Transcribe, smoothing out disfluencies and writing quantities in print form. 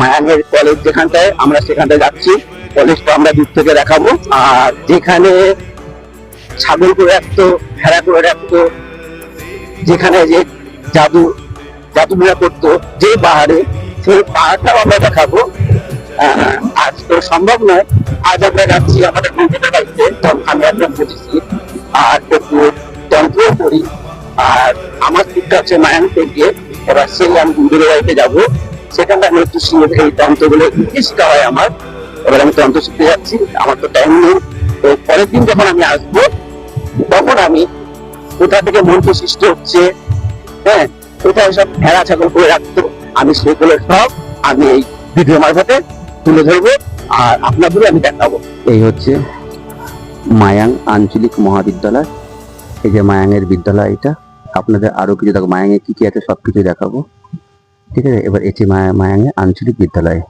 মায়াঙ্গের college যেখানটায়, আমরা সেখানটায় যাচ্ছি। কলেজটা আমরা দূর থেকে দেখাবো। আর যেখানে ছাগল করে রাখতো, ভেড়া করে রাখতো, যেখানে যে জাদুগুলা করতো যে পাহাড়ে, সেই পাহাড়টাও আমরা দেখাবো। আজ তো সম্ভব নয়, আজ আমরা যাচ্ছি আমাদের বন্ধুদের বাড়িতে, আমি একদম বুঝেছি আর একটু তন্ত্র করি। আর আমার দিকটা হচ্ছে মায়াং থেকে, এবার সেই আমি বন্ধুদের বাড়িতে যাবো, সেখানটা আমি একটু শিখে এই তন্ত্রগুলো শিখা হয় আমার। এবার আমি তন্ত্র শিখতে যাচ্ছি, আমার তো টাইম নেই। তো পরের দিন যখন আমি আসবো, তখন আমি কোথা থেকে মন্ত্র সৃষ্টি হচ্ছে, হ্যাঁ, কোথায় সব ভেড়া ছাগল করে রাখতো, আমি সেগুলো সব আমি এই ভিডিও মারফতে তুলে ধরবো আর আপনাদেরও আমি দেখাবো। এই হচ্ছে মায়াং আঞ্চলিক মহাবিদ্যালয়। এই যে মায়াংয়ের বিদ্যালয়, এটা আপনাদের আরো কিছু দেখো, মায়াংয়ে কি কি আছে সবকিছু দেখাবো। ঠিক আছে, এবার এটি মায়াংয়ে আঞ্চলিক বিদ্যালয়।